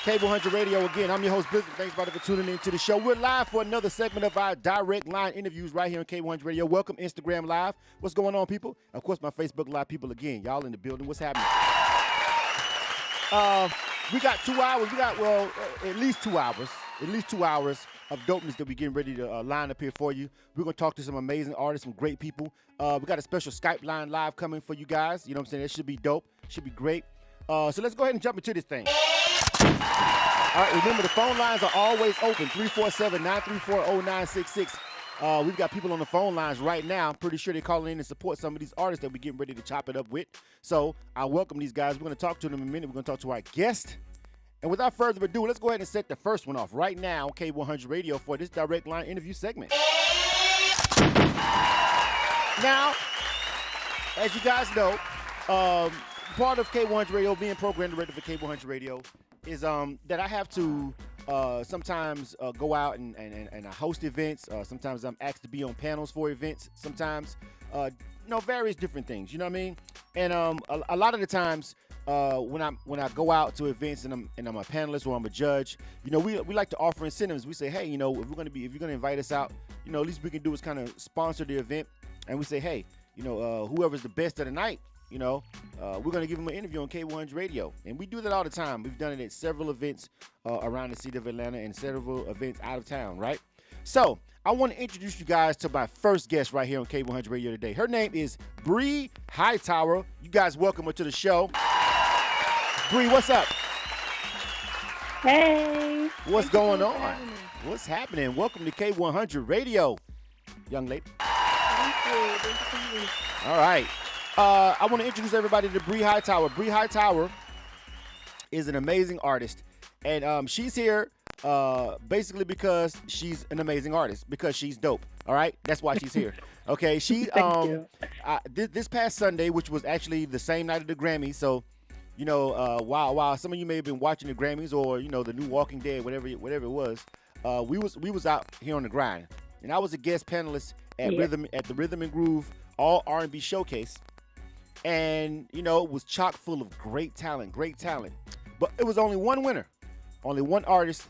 K-100 Radio again. I'm your host, Blizzard. Thanks, everybody, for tuning in to the show. We're live for another segment of our direct line interviews right here on K-100 Radio. Welcome, Instagram Live. What's going on, people? Of course, my Facebook Live people again. Y'all in the building. What's happening? We got 2 hours. We got, at least 2 hours. At least 2 hours of dopeness that we're getting ready to line up here for you. We're going to talk to some amazing artists, some great people. We got a special Skype line live coming for you guys. You know what I'm saying? That should be dope. Should be great. So let's go ahead and jump into this thing. All right, remember the phone lines are always open, 347-934-0966. We've got people on the phone lines right now. I'm pretty sure they're calling in and support some of these artists that we're getting ready to chop it up with. So I welcome these guys. We're going to talk to them in a minute. We're going to talk to our guest. And without further ado, let's go ahead and set the first one off right now on K100 Radio for this direct line interview segment. Now, as you guys know, part of K100 Radio, being program director for K100 Radio, is that I have to sometimes go out and host events. Sometimes I'm asked to be on panels for events. Sometimes, various different things. You know what I mean? And a lot of the times when I go out to events and I'm a panelist or I'm a judge, we like to offer incentives. We say, hey, if you're gonna invite us out, at least we can do is kind of sponsor the event. And we say, hey, whoever's the best of the night, we're going to give them an interview on K100 Radio. And we do that all the time. We've done it at several events around the city of Atlanta and several events out of town, right? So I want to introduce you guys to my first guest right here on K100 Radio today. Her name is BRI HIGHTOWER. You guys welcome her to the show. BRI, what's up? Hey. What's going on? What's happening? Welcome to K100 Radio, young lady. Thank you. All right. I want to introduce everybody to BRI HIGHTOWER. BRI HIGHTOWER is an amazing artist, and she's here basically because she's an amazing artist, because she's dope. All right, that's why she's here. Okay, she this past Sunday, which was actually the same night of the Grammys. So, while some of you may have been watching the Grammys or the new Walking Dead, whatever it was, we was out here on the grind, and I was a guest panelist at the Rhythm and Groove All R&B Showcase. And, it was chock full of great talent. But it was only one winner. Only one artist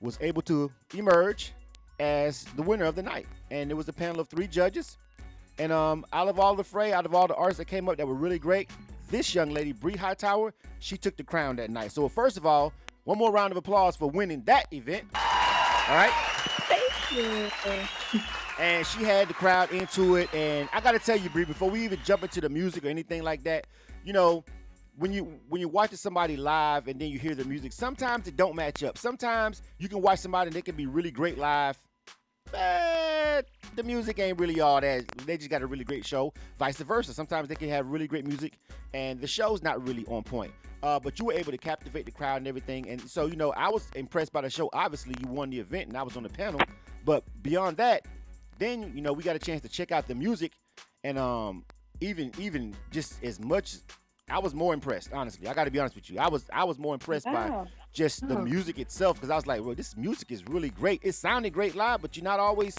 was able to emerge as the winner of the night. And it was a panel of 3 judges. And out of all the artists that came up that were really great, this young lady, BRI HIGHTOWER, she took the crown that night. So first of all, one more round of applause for winning that event. All right? Thank you. And she had the crowd into it. And I got to tell you, BRI, before we even jump into the music or anything like that, when you're watching somebody live and then you hear the music, sometimes it don't match up. Sometimes you can watch somebody and they can be really great live, but the music ain't really all that. They just got a really great show. Vice versa. Sometimes they can have really great music and the show's not really on point. But you were able to captivate the crowd and everything. And so, I was impressed by the show. Obviously, you won the event and I was on the panel. But beyond that, then, we got a chance to check out the music, and even just as much, I was more impressed, honestly. I got to be honest with you. I was more impressed by just the music itself, because I was like, well, this music is really great. It sounded great live, but you're not always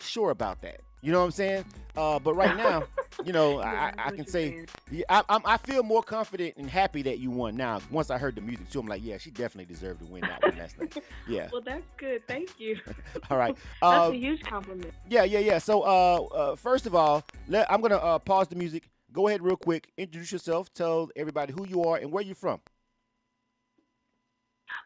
sure about that. You know what I'm saying? But right now, I can say, I feel more confident and happy that you won now. Once I heard the music, too, I'm like, yeah, she definitely deserved to win that one last night. Yeah. Well, that's good. Thank you. All right. That's a huge compliment. Yeah. So, first of all, I'm going to pause the music. Go ahead real quick. Introduce yourself. Tell everybody who you are and where you're from.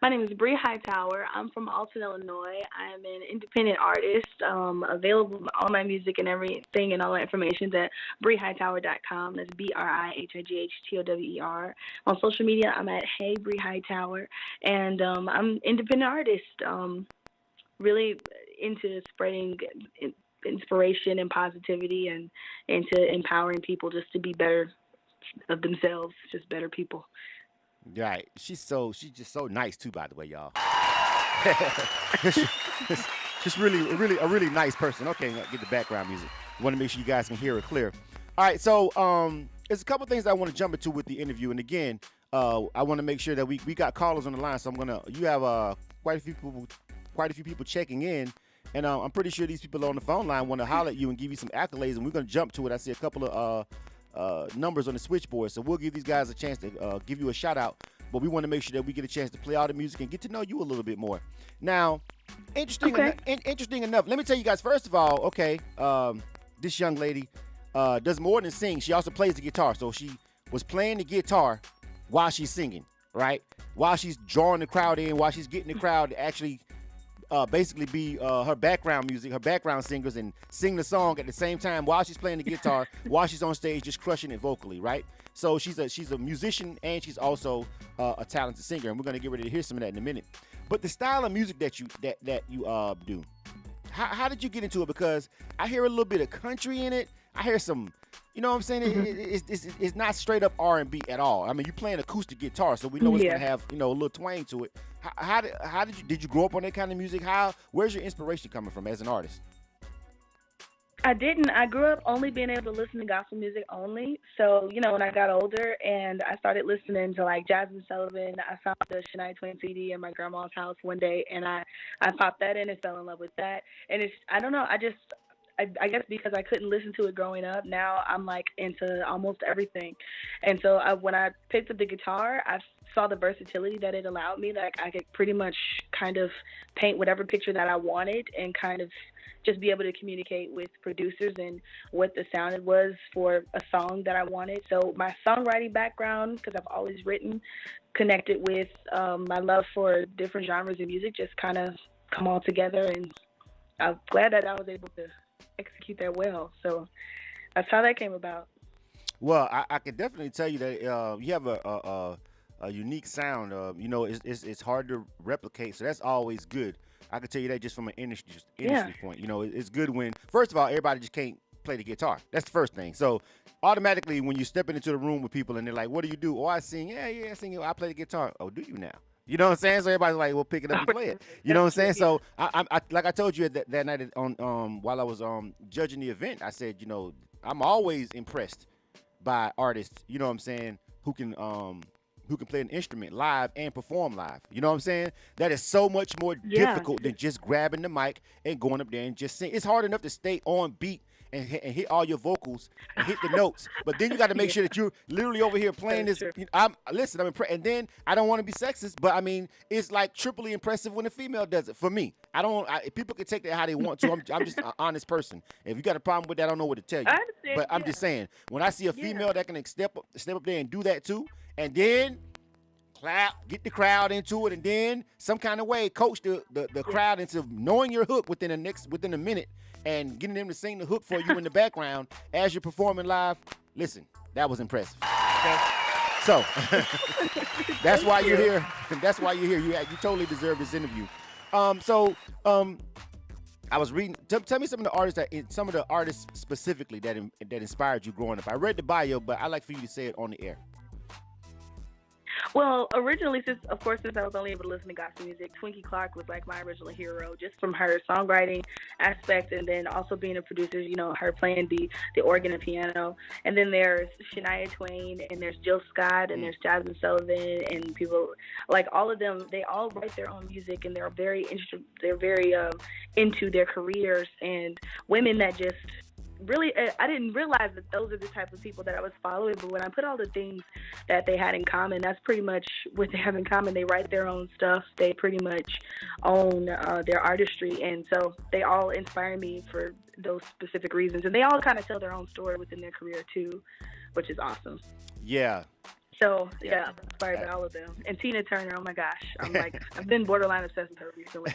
My name is BRI HIGHTOWER. I'm from Alton, Illinois. I am an independent artist, available all my music and everything and all that information at BRIHIGHTOWER.com. That's BRIHIGHTOWER. On social media, I'm at Hey BRI HIGHTOWER. And I'm an independent artist, really into spreading inspiration and positivity and into empowering people just to be better of themselves, just better people. Right. She's just so nice too, by the way, y'all. just really a really nice person. Okay, get the background music. Want to make sure you guys can hear her clear. All right, so there's a couple things I want to jump into with the interview, and again, I want to make sure that we got callers on the line. So you have quite a few people checking in, and I'm pretty sure these people on the phone line want to holler at you and give you some accolades, and we're gonna jump to it. I see a couple of numbers on the switchboard, so we'll give these guys a chance to give you a shout out. but we want to make sure that we get a chance to play all the music and get to know you a little bit more. Now, interesting enough, let me tell you guys, first of all, okay, this young lady does more than sing. She also plays the guitar. So she was playing the guitar while she's singing, right? While she's drawing the crowd in, while she's getting the crowd to actually basically be her background music, her background singers, and sing the song at the same time while she's playing the guitar, while she's on stage just crushing it vocally, right? So she's a musician, and she's also a talented singer, and we're gonna get ready to hear some of that in a minute. But the style of music that you do, how did you get into it? Because I hear a little bit of country in it. I hear some, you know what I'm saying? It's not straight up R&B at all. I mean, you're playing acoustic guitar, so we know it's gonna have, you know, a little twang to it. How did you grow up on that kind of music? Where's your inspiration coming from as an artist? I didn't. I grew up only being able to listen to gospel music only. So, you know, when I got older and I started listening to like Jasmine Sullivan, I found the Shania Twain CD in my grandma's house one day, and I popped that in and fell in love with that. And I don't know, I guess because I couldn't listen to it growing up, now I'm like into almost everything. And so when I picked up the guitar, I saw the versatility that it allowed me. Like I could pretty much kind of paint whatever picture that I wanted and kind of just be able to communicate with producers and what the sound was for a song that I wanted. So my songwriting background, because I've always written, connected with my love for different genres of music, just kind of come all together. And I'm glad that I was able to execute that well. So that's how that came about. Well, I can definitely tell you that you have a unique sound. You know, it's hard to replicate, so that's always good. I can tell you that just from an industry point. You know, it's good when, first of all, everybody just can't play the guitar. That's the first thing. So automatically, when you're stepping into the room with people and they're like, "What do you do?" "Oh, I sing." "Yeah, I sing. I play the guitar." "Oh, do you now?" You know what I'm saying? So everybody's like, "Well, pick it up and play it." You know what I'm saying? So I like I told you that night on while I was judging the event, I said, you know, I'm always impressed by artists. You know what I'm saying? Who can play an instrument live and perform live. You know what I'm saying? That is so much more difficult than just grabbing the mic and going up there and just sing. It's hard enough to stay on beat and hit all your vocals and hit the notes, but then you got to make sure that you're literally over here playing this. I'm impressed, and then I don't want to be sexist, but I mean, it's like triply impressive when a female does it. For me, people can take that how they want to. I'm just an honest person. If you got a problem with that, I don't know what to tell you. I understand, but I'm just saying, when I see a female that can step up there and do that too, and then clap, get the crowd into it, and then some kind of way coach the crowd into knowing your hook within a minute and getting them to sing the hook for you in the background as you're performing live. Listen, that was impressive. Okay? So that's why you're here. That's why you're here. You totally deserve this interview. I was reading. Tell me some of the artists specifically that inspired you growing up. I read the bio, but I'd like for you to say it on the air. Well, originally, since I was only able to listen to gospel music, Twinkie Clark was like my original hero, just from her songwriting aspect, and then also being a producer, you know, her playing the organ and piano. And then there's Shania Twain, and there's Jill Scott, and there's Jasmine Sullivan, and people like all of them. They all write their own music, and they're very into their careers, and women that just really, I didn't realize that those are the type of people that I was following, but when I put all the things that they had in common, that's pretty much what they have in common. They write their own stuff. They pretty much own their artistry, and so they all inspire me for those specific reasons, and they all kind of tell their own story within their career too, which is awesome. Yeah. So, I'm inspired by all of them. And Tina Turner, oh my gosh. I've been borderline obsessed with her recently.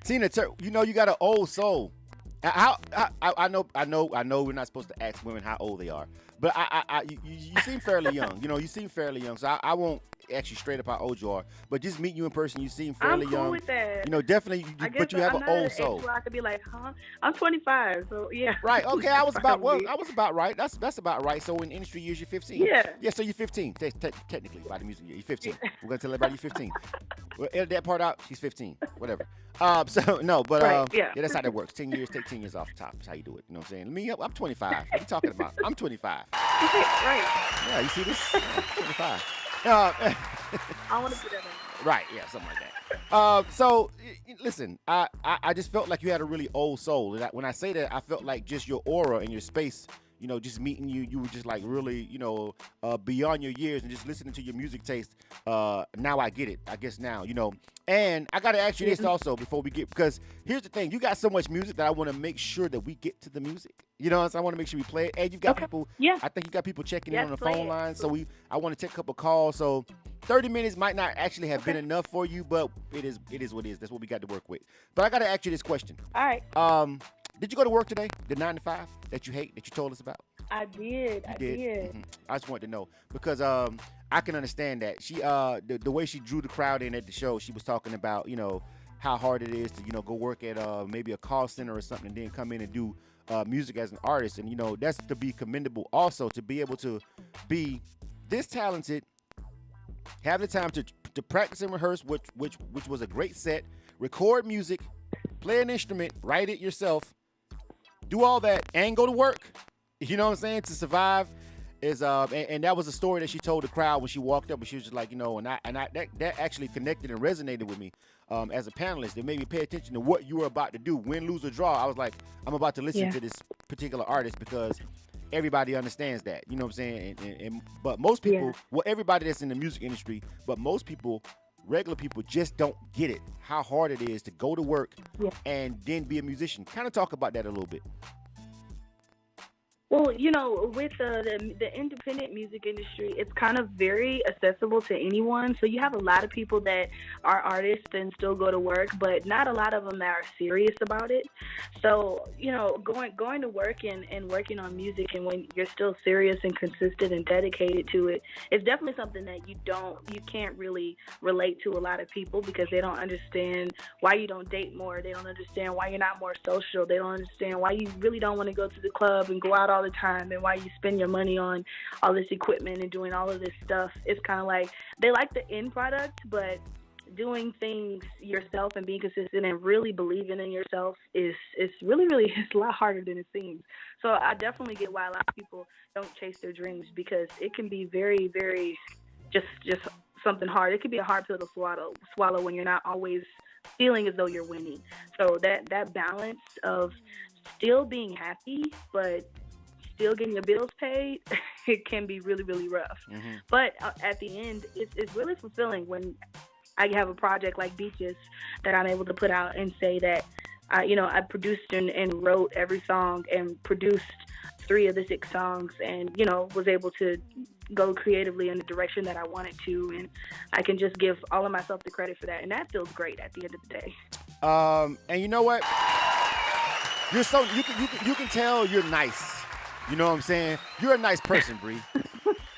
Tina Turner, you know, you got an old soul. I know we're not supposed to ask women how old they are, but you seem fairly young. You know, you seem fairly young, so I won't ask you straight up how old you are, but just meet you in person, you seem fairly young. I'm cool with that. You know, definitely, but you have an old soul. I could be like, I'm 25, so yeah. Right, okay, I was about right. That's about right. So in industry years, you're 15. Yeah, so you're 15, technically, by the music year. You're 15. We're going to tell everybody you're 15. We'll edit that part out, she's 15, whatever. So, no, but yeah, that's how that works. 10 years, take 10 years off the top. That's how you do it, you know what I'm saying? I'm 25. What are you talking about? I'm 25. Okay, right. Yeah, you see this? I'm 25. I want to put that in. Right, yeah, something like that. So, listen, I just felt like you had a really old soul. And when I say that, I felt like just your aura and your space, just meeting you, you were just like really, beyond your years, and just listening to your music taste. Now I get it. I guess now. And I gotta ask you this also before we get, because here's the thing: you got so much music that I want to make sure that we get to the music. So I want to make sure we play it. And you've got people. Yeah. I think you got people checking in on the phone line. It. So I want to take a couple calls. So 30 minutes might not actually have been enough for you, but it is what it is. That's what we got to work with. But I gotta ask you this question. All right. Did you go to work today? The 9 to 5 that you hate, that you told us about? I did. I did. Mm-hmm. I just wanted to know because I can understand that she the way she drew the crowd in at the show. She was talking about how hard it is to go work at maybe a call center or something, and then come in and do music as an artist, and that's to be commendable. Also, to be able to be this talented, have the time to practice and rehearse, which was a great set. Record music, play an instrument, write it yourself, do all that, and go to work. You know what I'm saying? To survive is and that was a story that she told the crowd when she walked up, and she was just like, that actually connected and resonated with me as a panelist. It made me pay attention to what you were about to do, win, lose, or draw. I was like, I'm about to listen to this particular artist because everybody understands that. You know what I'm saying? But most people, well, everybody that's in the music industry, but most people, regular people, just don't get it, how hard it is to go to work and then be a musician. Kind of talk about that a little bit. Well, with the independent music industry, it's kind of very accessible to anyone. So you have a lot of people that are artists and still go to work, but not a lot of them that are serious about it. So, going to work and working on music, and when you're still serious and consistent and dedicated to it, it's definitely something that you can't really relate to a lot of people, because they don't understand why you don't date more. They don't understand why you're not more social. They don't understand why you really don't want to go to the club and go out all the time, and why you spend your money on all this equipment and doing all of this stuff. It's kind of like they like the end product, but doing things yourself and being consistent and really believing in yourself is really it's a lot harder than it seems. So I definitely get why a lot of people don't chase their dreams, because it can be very, very just something hard. It can be a hard pill to swallow when you're not always feeling as though you're winning. So that balance of still being happy but still getting your bills paid, it can be really, really rough. Mm-hmm. But at the end, it's really fulfilling when I have a project like Beaches that I'm able to put out and say that, I produced and wrote every song and produced 3 of the 6 songs, and, was able to go creatively in the direction that I wanted to. And I can just give all of myself the credit for that. And that feels great at the end of the day. And you know what? You can tell you're nice. You know what I'm saying? You're a nice person, Bree.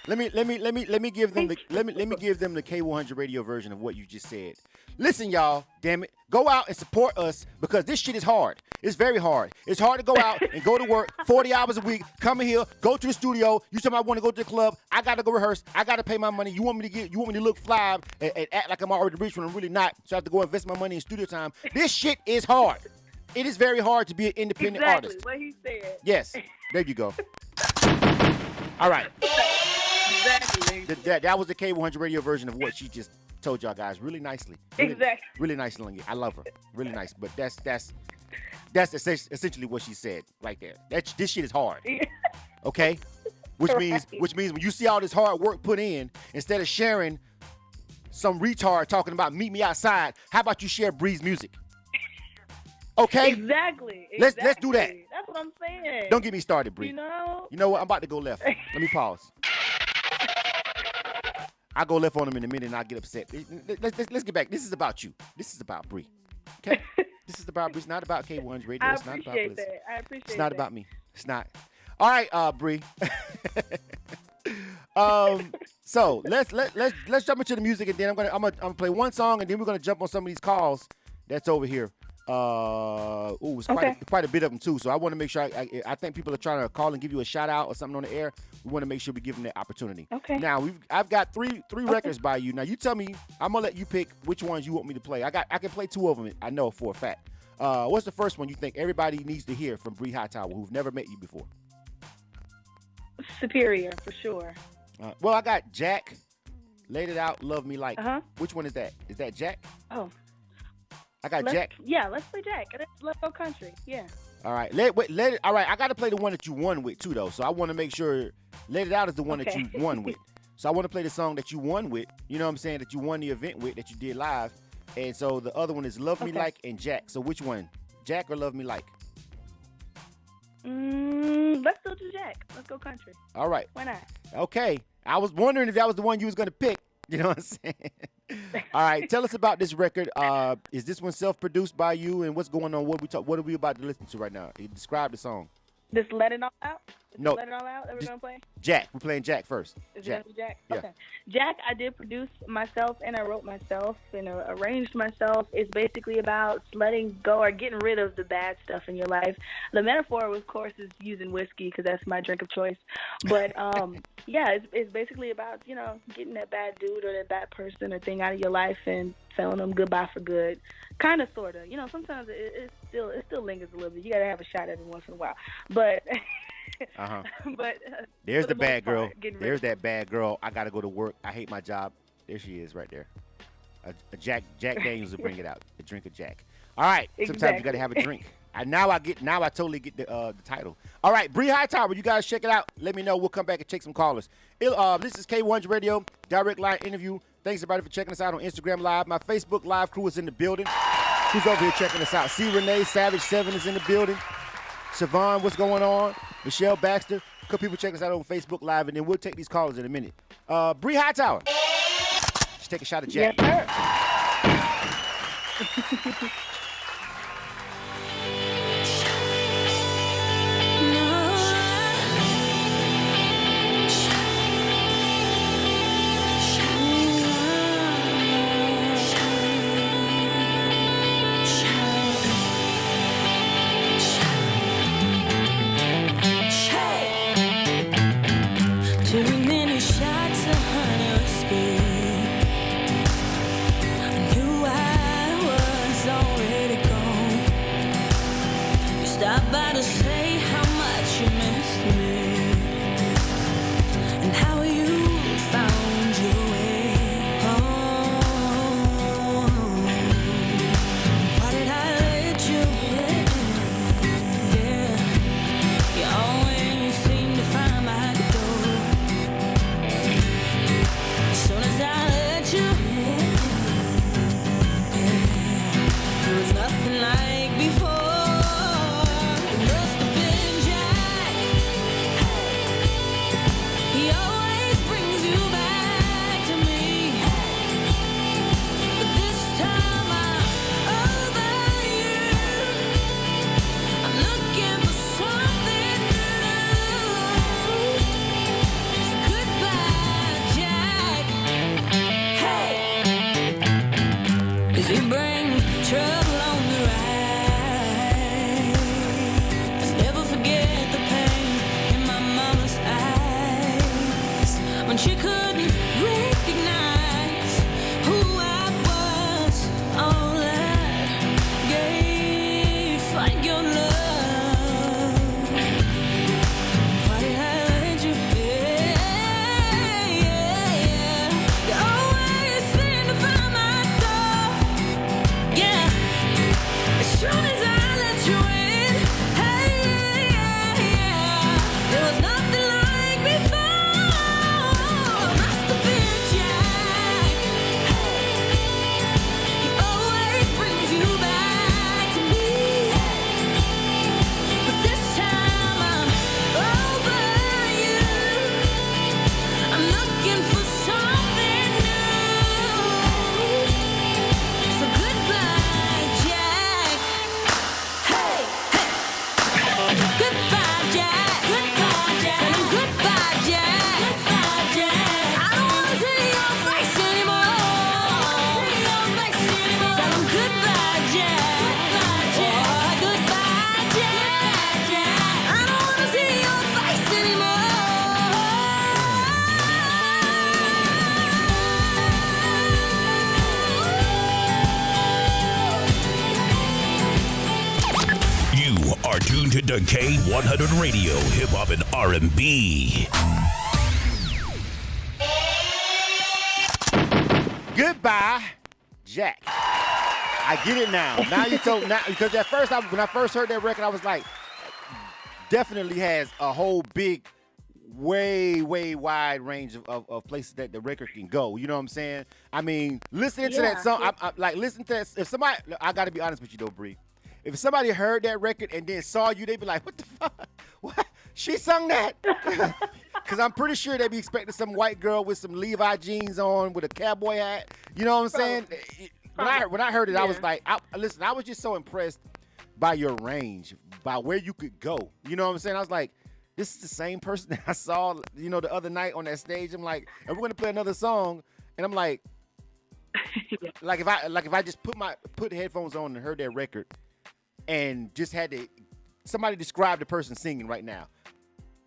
Let me give them the K-100 radio version of what you just said. Listen, y'all, damn it, go out and support us, because this shit is hard. It's very hard. It's hard to go out and go to work 40 hours a week, come in here, go to the studio. You tell me I want to go to the club. I gotta go rehearse. I gotta pay my money. You want me to look fly and act like I'm already rich when I'm really not. So I have to go invest my money in studio time. This shit is hard. It is very hard to be an independent artist. Exactly what he said. Yes, there you go. All right. Exactly. That was the K-100 radio version of what she just told y'all guys, really nicely. Exactly. Really nicely. I love her. Really nice. But that's essentially what she said right there. This shit is hard. Okay? Which means when you see all this hard work put in, instead of sharing some retard talking about meet me outside, how about you share Bree's music? Okay? Exactly. Let's do that. That's what I'm saying. Don't get me started, Bree. You know what? I'm about to go left. Let me pause. I'll go left on him in a minute and I'll get upset. Let's get back. This is about you. This is about Bree. Okay? This is about Bree. It's not about K-100 radio. It's not about this. I appreciate that. It's not about me. It's not. All right, Bree. So let's jump into the music, and then I'm gonna play one song, and then we're gonna jump on some of these calls that's over here. It's quite a bit of them too. So I want to make sure. I think people are trying to call and give you a shout out or something on the air. We want to make sure we give them that opportunity. Okay. Now I've got three records by you. Now you tell me. I'm gonna let you pick which ones you want me to play. I can play 2 of them. I know for a fact. What's the first one you think everybody needs to hear from BRI HIGHTOWER who've never met you before? Superior, for sure. Well, I got Jack. Laid It Out, Love Me Like. Uh-huh. Which one is that? Is that Jack? Oh. I got Jack. Yeah, let's play Jack. Let's go country. Yeah. All right. Let it. All right. I got to play the one that you won with too, though. So I want to make sure Let It Out is the one that you won with. So I want to play the song that you won with. You know what I'm saying? That you won the event with, that you did live. And so the other one is Love Me Like and Jack. So which one? Jack or Love Me Like? Let's go to Jack. Let's go country. All right. Why not? Okay. I was wondering if that was the one you was going to pick. You know what I'm saying? All right. Tell us about this record. Is this one self-produced by you? And what's going on? What are we about to listen to right now? Describe the song. Just Let It All Out? No. Let It All Out that we're going to play? Jack. We're playing Jack first. Is Jack. it Jack? Yeah. Okay. Jack, I did produce myself, and I wrote myself, and arranged myself. It's basically about letting go or getting rid of the bad stuff in your life. The metaphor, of course, is using whiskey because that's my drink of choice. But, yeah, it's basically about, getting that bad dude or that bad person or thing out of your life and telling them goodbye for good. Kind of, sort of. Sometimes it still lingers a little bit. You got to have a shot every once in a while. But... But there's the bad girl. There's that bad girl. I gotta go to work. I hate my job. There she is, right there. A Jack Daniels will bring it out. A drink of Jack. All right. Exactly. Sometimes you gotta have a drink. Now I totally get the title. All right, BRI Hightower. You guys check it out. Let me know. We'll come back and take some callers. This is K-100 Radio direct line interview. Thanks everybody for checking us out on Instagram Live. My Facebook Live crew is in the building. Who's over here checking us out? C. Renee Savage 7 is in the building. Siobhan, what's going on? Michelle Baxter. A couple people check us out on Facebook Live, and then we'll take these callers in a minute. BRI Hightower. Let's take a shot of Jack. Yes, sir. Stop by to say how much you missed me and how you found your way home. Why did I let you in? Yeah, you always seem to find my door. As soon as I let you in, there was nothing like before. You bring trouble on the ride. I'll never forget the pain in my mama's eyes when she couldn't recognize who I was. All I gave for your love. Why did I let you? Yeah. You always seem to find my door. Yeah, as soon as I let you in, hey, yeah, there was nothing like before. Must have been Jack. He always brings you back to me, but this time I'm over you. I'm looking for something new. So goodbye, Jack. Hey, goodbye, Jack. Goodbye, Jack. Tell him goodbye, Jack. Goodbye, Jack. I don't wanna see your face anymore. Tell him goodbye, Jack. Goodbye, Jack. I don't wanna see your face anymore. You are tuned to K-100 Radio, Hip Hop and R&B. Goodbye, Jack. I get it now. Now you told now because at first when I first heard that record, I was like, definitely has a whole big, way wide range of places that the record can go. You know what I'm saying? I mean, listening to that song, I like listen to that. If somebody, I got to be honest with you though, Bree. If somebody heard that record and then saw you, they'd be like, "What the fuck? What? She sung that?" Because I'm pretty sure they'd be expecting some white girl with some Levi jeans on with a cowboy hat. You know what I'm saying? When I heard it, I was like, listen, I was just so impressed by your range, by where you could go. You know what I'm saying? I was like, this is the same person that I saw, the other night on that stage. I'm like, and we're gonna play another song, and I'm like, like if I just put headphones on and heard that record, and just had somebody describe the person singing right now.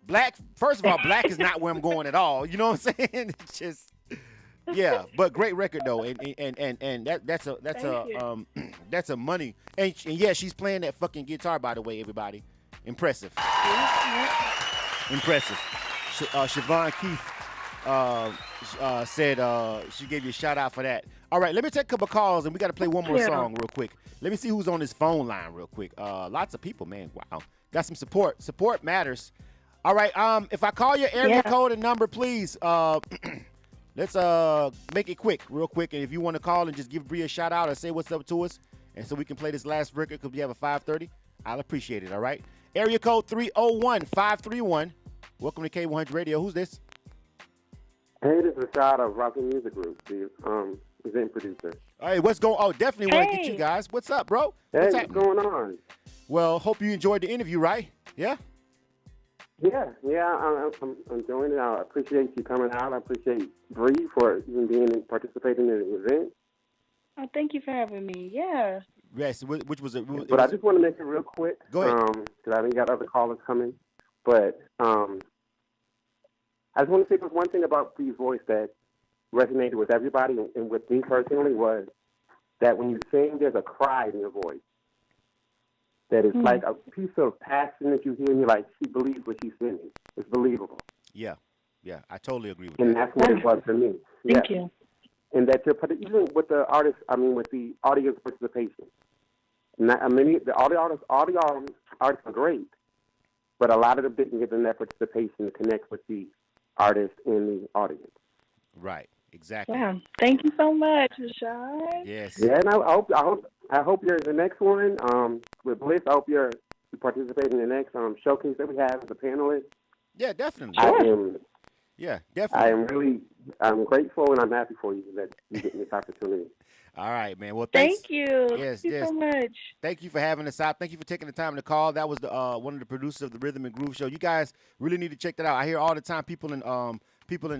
Black, first of all, Black is not where I'm going at all. You know what I'm saying? It's just, yeah. But great record though, and that's a money. And yeah, she's playing that fucking guitar, by the way, everybody. Impressive. Impressive. Siobhan Keith said she gave you a shout out for that. All right, let me take a couple calls, and we got to play one more song real quick. Let me see who's on this phone line real quick. Lots of people, man. Wow. Got some support. Support matters. All right, if I call your area code and number, please, let's make it quick, real quick. And if you want to call and just give Bree a shout out or say what's up to us, and so we can play this last record because we have a 5:30, I'll appreciate it, all right? Area code 301-531. Welcome to K-100 Radio. Who's this? Hey, this is Rashad of Rockin' Music Group, the event producer. All right, what's going on? Oh, definitely want to get you guys. What's up, bro? What's going on? Well, hope you enjoyed the interview, right? Yeah? Yeah, I'm enjoying it. I appreciate you coming out. I appreciate Bree for even participating in the event. Oh, thank you for having me. Yeah. Yes, which was a... But I just want to make it real quick. Go ahead. Because I think got other callers coming. But I just want to say there's one thing about Bree's voice that resonated with everybody and with me personally was that when you sing, there's a cry in your voice. That is like a piece of passion that you hear, and you're like, she believes what she's singing. It's believable. Yeah, I totally agree with that. And that's what it was for me. Thank you. And that even with the artists, with the audience participation. The audio artists are great, but a lot of them didn't get in that participation to connect with the artist and the audience. Right, exactly. Yeah, thank you so much, Rashad. Yes. Yeah, and I hope you're in the next one. With Bliss, I hope you participate in the next showcase that we have as a panelist. Yeah, definitely. Definitely. I'm grateful and I'm happy for you that you get this opportunity. All right, man. Well, thanks. Thank you. Yes, Thank you so much. Thank you for having us out. Thank you for taking the time to call. That was the one of the producers of the Rhythm and Groove Show. You guys really need to check that out. I hear all the time people in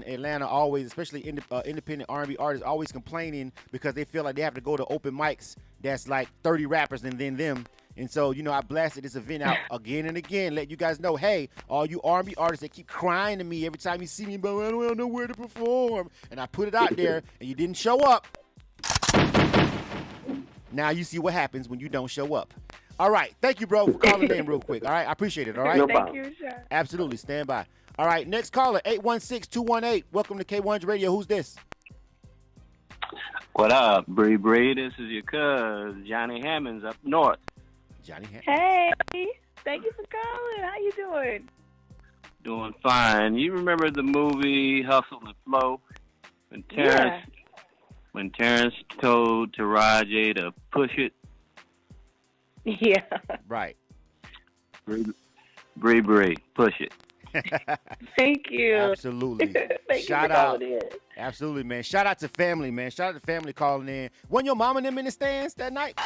Atlanta always, especially independent R&B artists, always complaining because they feel like they have to go to open mics that's like 30 rappers and then them. And so, I blasted this event out again and again, let you guys know, hey, all you R&B artists that keep crying to me every time you see me, but I don't know where to perform. And I put it out there, and you didn't show up. Now you see what happens when you don't show up. All right. Thank you, bro, for calling in real quick. All right. I appreciate it. All right. No Thank you, Rashad. Absolutely. Stand by. All right. Next caller, 816-218. Welcome to K100 Radio. Who's this? What up, Bree? This is your cuz, Johnny Hammonds up north. Johnny Hammonds. Hey, thank you for calling. How you doing? Doing fine. You remember the movie Hustle and Flow? When Terrence told Taraji to push it? Yeah. Right. Bree, push it. Thank you. Absolutely. Shout out. Absolutely, man. Shout out to family, man. Shout out to family calling in. Wasn't your mama them in the stands that night?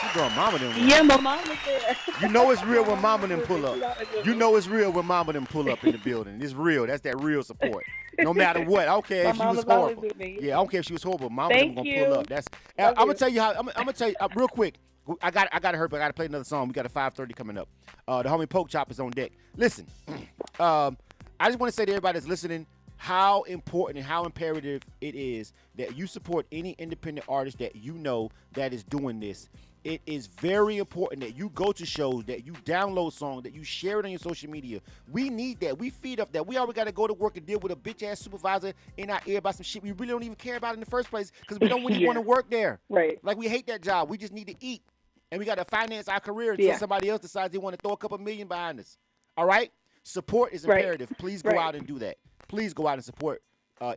She going mama them. Yeah, my mom was there. You know it's real when mama them pull up. You know it's real when mama them pull up in the building. It's real. That's that real support. No matter what. I don't care if she was horrible. Yeah, I don't care if she was horrible. Mama them gonna pull up. I'm gonna tell you how. I'm gonna tell you real quick. I got to hurt, but I got to play another song. We got a 5:30 coming up. The homie Poke Chop is on deck. Listen, I just want to say to everybody that's listening how important and how imperative it is that you support any independent artist that you know that is doing this. it is very important that you go to shows, that you download songs, that you share it on your social media. We need that. We feed up that. We always got to go to work and deal with a bitch-ass supervisor in our ear about some shit we really don't even care about in the first place because we don't really want to work there. Right. Like, we hate that job. We just need to eat. And we got to finance our career until somebody else decides they want to throw a couple million behind us. All right? Support is imperative. Please go out and do that. Please go out and support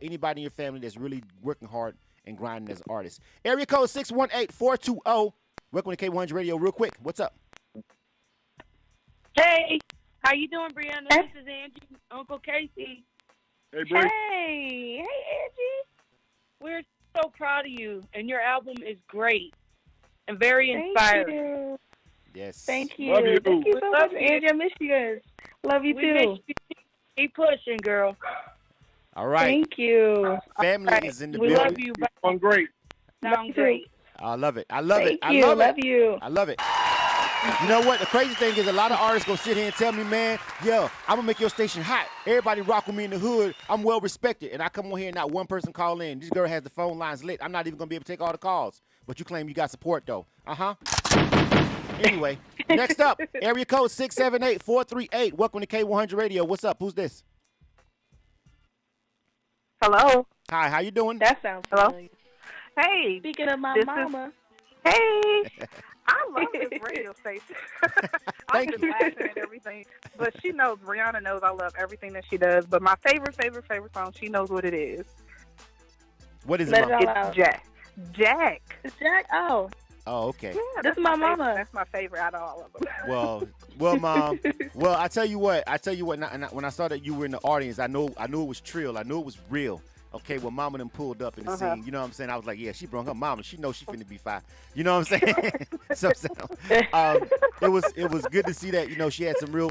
anybody in your family that's really working hard and grinding as artists. Area code 618-420. Welcome to K100 Radio. Real quick, what's up? Hey, how you doing, Brianna? This is Angie, Uncle Casey. Hey, Bree. Hey, Angie. We're so proud of you, and your album is great and very inspiring. Thank you. Yes. Thank you. Love you. Thank you so much, Angie. I miss you guys. Love you, We too. miss you. Keep pushing, girl. All right. Thank you. Family is in the We building. love you. Doing great. Sound great. I love it. I love it. Thank I you. love Love it. you. I love it. You know what? The crazy thing is a lot of artists gonna sit here and tell me, man, yo, I'm gonna make your station hot. Everybody rock with me in the hood. I'm well respected. And I come on here and not one person call in. This girl has the phone lines lit. I'm not even gonna be able to take all the calls. But you claim you got support though. Uh-huh. Anyway, next up, area code 678-438. Welcome to K100 Radio. What's up? Who's this? Hello. Hi, how you doing? That sounds Hello? familiar. Hey. Speaking of my This is- mama. Hey. I love this radio station. I'm Thank just you. laughing at everything. But she knows, Brianna knows I love everything that she does. But my favorite song, she knows what it is. What is it, Let it Mom? all It's out. Jack. Jack. It's Jack. Oh. Oh, okay. Yeah, This that's is my favorite. mama. That's my favorite out of all of them. Well, Mom. Well, I tell you what. When I saw that you were in the audience, I knew it was trill. I knew it was real. Okay, when Mama them pulled up in the scene, you know what I'm saying? I was like, yeah, she brought her mama. She knows she finna be fine. You know what I'm saying? so, it was good to see that. You know, she had some real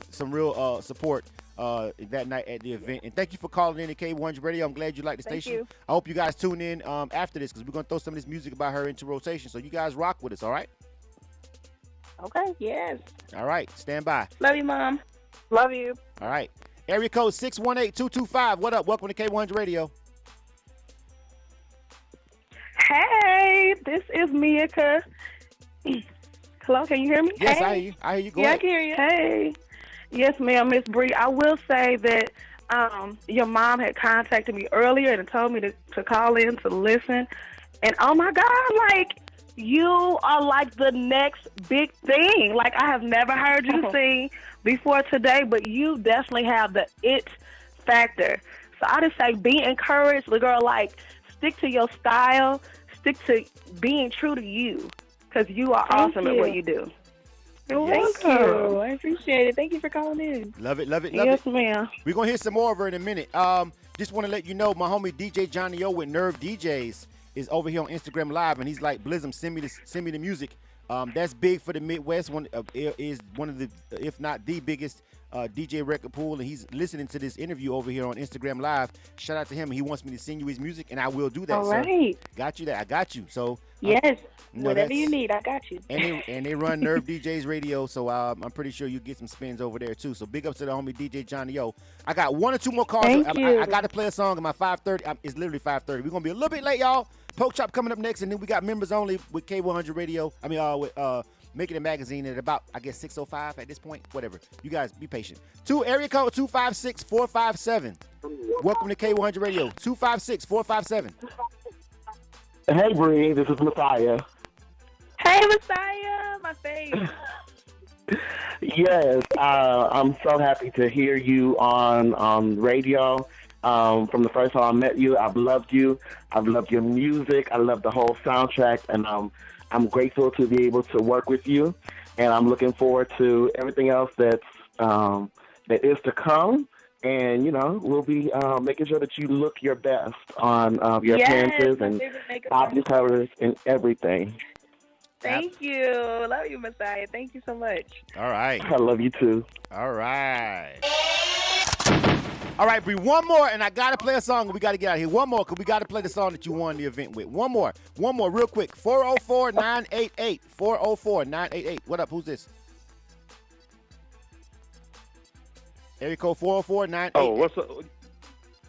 support that night at the event. And thank you for calling in to K100 Radio. I'm glad you like the Thank station. you. I hope you guys tune in after this because we're gonna throw some of this music about her into rotation. So you guys rock with us, all right? Okay. Yes. All right, stand by. Love you, Mom. Love you. All right. Area code 618-225. What up? Welcome to K100 Radio. Hey, this is Mika. Hello, can you hear me? Yes, hey. I hear you. I hear you. Go I ahead. can hear you. Hey. Yes, ma'am, Miss Bree. I will say that your mom had contacted me earlier and told me to call in to listen. And, oh, my God, like, you are like the next big thing. Like, I have never heard you sing before today, but you definitely have the it factor. So I just say be encouraged, little girl, like, stick to your style, stick to being true to you, because you are awesome at what you do. Thank you. I appreciate it. Thank you for calling in. Love it, love it, love Yes, it. ma'am. We're going to hear some more of her in a minute. Just want to let you know, my homie DJ Johnny O with Nerve DJs is over here on Instagram Live, and he's like, Blizzum, send me the music. That's big for the Midwest. Is one of the, if not the biggest DJ record pool, and he's listening to this interview over here on Instagram Live. Shout out to him. He wants me to send you his music, and I will do that. All sir. right. Got you that. I got you. So Yes. no, Whatever that's- you need, I got you. and they run Nerve DJs Radio, so I'm pretty sure you get some spins over there too. So big ups to the homie DJ Johnny O. I got one or two more calls. Thank I you. got to play a song at my 5:30. It's literally 5:30. We're gonna be a little bit late, y'all. Poke Chop coming up next, and then we got members only with K100 Radio. With Making It Magazine at about, I guess, 6:05 at this point. Whatever. You guys be patient. Area code 256-457. Welcome to K100 Radio. 256-457. Hey, Bree, this is Messiah. Hey, Messiah, my face. Yes, I'm so happy to hear you on radio. From the first time I met you, I've loved you. I've loved your music. I love the whole soundtrack, and I'm grateful to be able to work with you. And I'm looking forward to everything else that is to come. And, you know, we'll be making sure that you look your best on your appearances and album covers and everything. Thank you. Love you, Messiah. Thank you so much. All right. I love you, too. All right. All right, Bree, one more, and I got to play a song. We got to get out of here. One more, because we got to play the song that you won the event with. One more, real quick. 404-988. 404-988. What up? Who's this? Area code 404-988. Oh, what's up?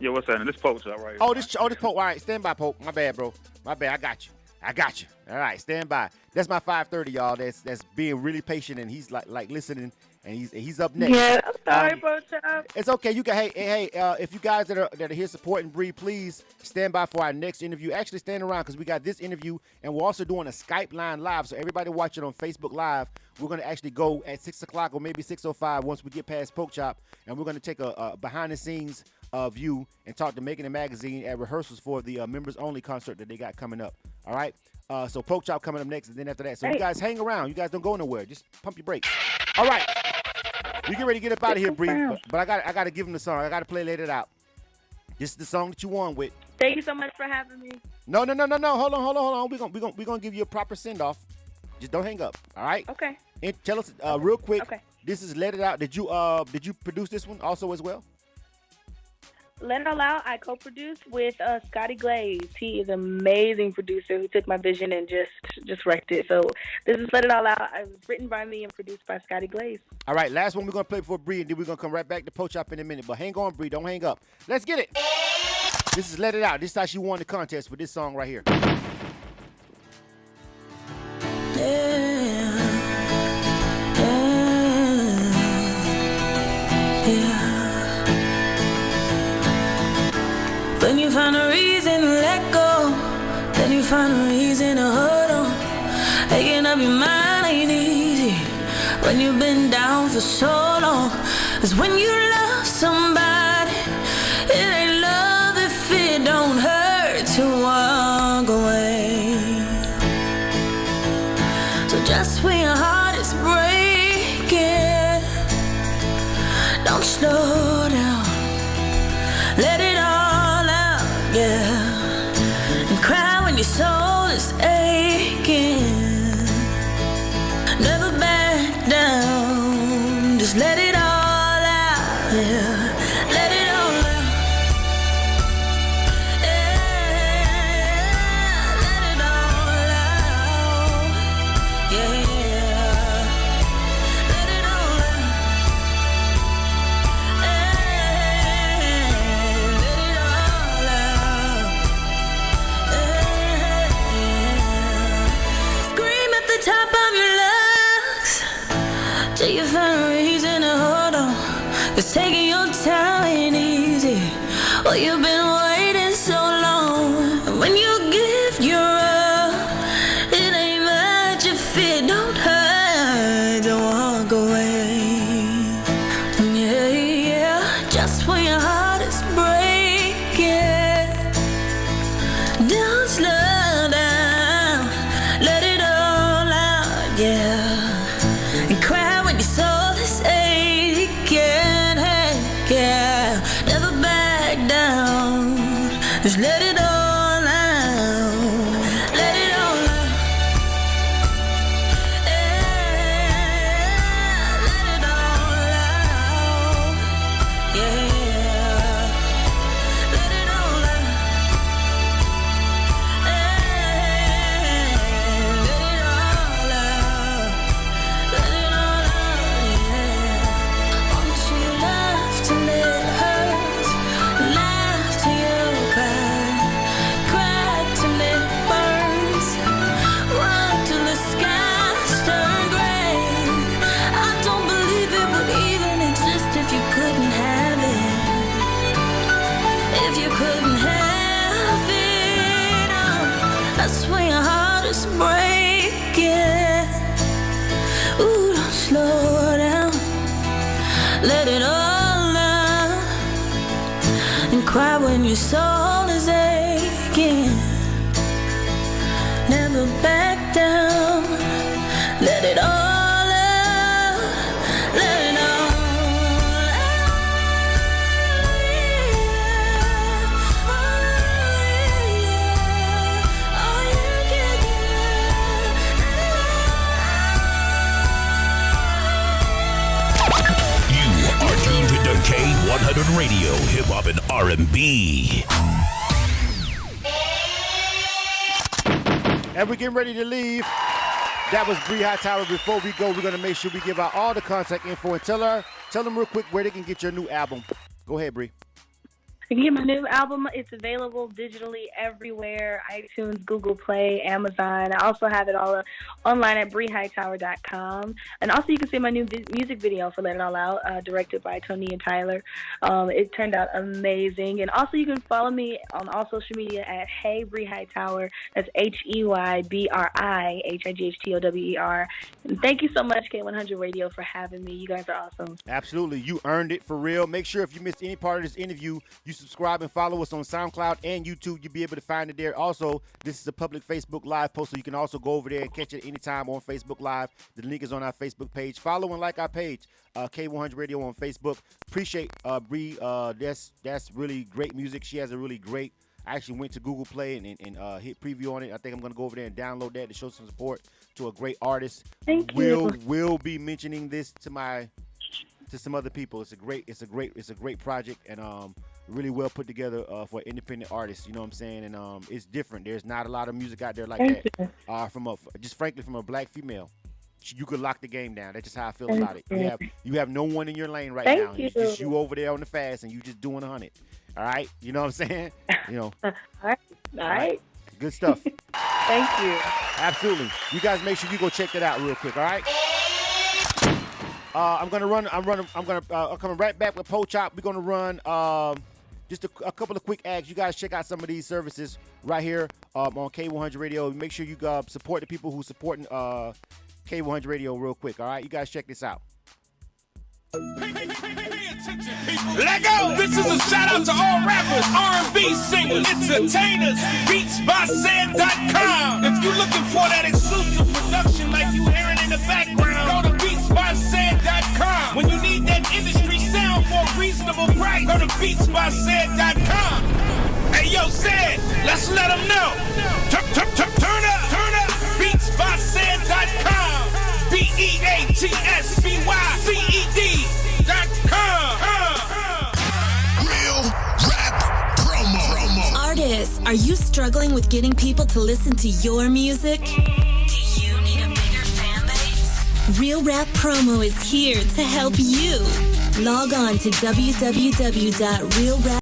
Yeah, what's that? This Pope's all right. Oh, this Pope. All right, stand by, Pope. My bad, bro. My bad. I got you. I got you. All right, stand by. That's my 5:30, y'all. That's being really patient, and he's like listening, and he's up next. Yeah, I'm sorry, Pork Chop. It's okay. You can. Hey. If you guys that are here supporting Bree, please stand by for our next interview. Actually, stand around because we got this interview, and we're also doing a Skype line live. So everybody watching on Facebook Live, we're gonna actually go at 6:00 or maybe 6:05 once we get past Pork Chop, and we're gonna take a behind the scenes view and talk to Making It Magazine at rehearsals for the members only concert that they got coming up. All right. So Pork Chop coming up next, and then after that. So you guys hang around. You guys don't go nowhere. Just pump your brakes. All right. We get ready to get up out of here, Bree. But I got to give him the song. I got to play Let It Out. This is the song that you won with. Thank you so much for having me. No. Hold on. We're gonna give you a proper send off. Just don't hang up. All right. Okay. And tell us real quick. Okay. This is Let It Out. Did you produce this one also as well? Let It All Out, I co-produced with Scotty Glaze. He is an amazing producer who took my vision and just wrecked it. So this is Let It All Out. It was written by me and produced by Scotty Glaze. All right, last one we're going to play before Bree, and then we're going to come right back to Pork Chop in a minute. But hang on, Bree. Don't hang up. Let's get it. This is Let It Out. This is how she won the contest with this song right here. When you find a reason to let go, then you find a reason to hold on. Making up your mind ain't easy when you've been down for so long. 'Cause when you love somebody, it ain't love if it don't hurt to walk away. So just when your heart is breaking, don't slow down. Let it all out, yeah. And cry when your soul is aching. Never back down. Just let it all out, yeah. Let it all out. Yeah, let it all out. Yeah, let it all out. Top of your lungs till you find a reason to hold on. 'Cause taking your time ain't easy. Well, you've been waiting so long. And when you give your all, it ain't much if it don't hurt to walk away. Yeah, yeah. Just when your heart is breaking, don't slow down. Let it yeah, and cry when your soul is aching. Yeah, never back down. Just let it all out. Let it all out. Yeah, let it all out. Yeah, let it all out. Breaking. Ooh, don't slow down. Let it all out. And cry when your soul is aching. Never back down. Let it all out. Let it all out. K-100 Radio, hip hop and R&B. And we're getting ready to leave. That was BRI HIGHTOWER. Before we go, we're going to make sure we give out all the contact info and tell them real quick where they can get your new album. Go ahead, Bree. You can get my new album. It's available digitally everywhere: iTunes, Google Play, Amazon. I also have it all online at BRIHightower.com. And also, you can see my new music video for Let It All Out, directed by Tony and Tyler. It turned out amazing. And also, you can follow me on all social media at Hey Bri Hightower. That's HeyBriHightower. And thank you so much, K-100 Radio, for having me. You guys are awesome. Absolutely. You earned it, for real. Make sure if you missed any part of this interview, you subscribe and follow us on SoundCloud and YouTube. You'll be able to find it there. Also, this is a public Facebook Live post, so you can also go over there and catch it anytime on Facebook Live. The link is on our Facebook page. Follow and like our page, K100 Radio on Facebook. Appreciate Bri. That's really great music. She has a really great. I actually went to Google Play and hit preview on it. I think I'm going to go over there and download that to show some support to a great artist. Thank you. Will be mentioning this to some other people. It's a great project, and really well put together for an independent artist. You know what I'm saying? And it's different. There's not a lot of music out there like that. Just frankly, from a black female. You could lock the game down. That's just how I feel about it. You have no one in your lane right now. It's just you over there on the fast, and you just doing 100. All right, you know what I'm saying? You know. All right. Good stuff. Thank you. Absolutely. You guys make sure you go check that out real quick. All right. I'm coming right back with Po Chop. We're gonna run just a couple of quick ads. You guys check out some of these services right here on K100 Radio. Make sure you support the people who supporting K100 Radio real quick. All right, you guys check this out. Let go! This is a shout out to all rappers, R&B singers, entertainers, beatsbysaid.com. If you're looking for that exclusive production like you hearing in the background, go to beatsbysaid.com. When you need that industry sound for a reasonable price, go to beatsbysaid.com. Hey yo, Said, let's let them know. Turn up, beatsbysaid.com. BEATSBYCED.com. Real rap promo. Artists, are you struggling with getting people to listen to your music? Do you need a bigger fan base? Real Rap Promo is here to help you. Log on to www.realrap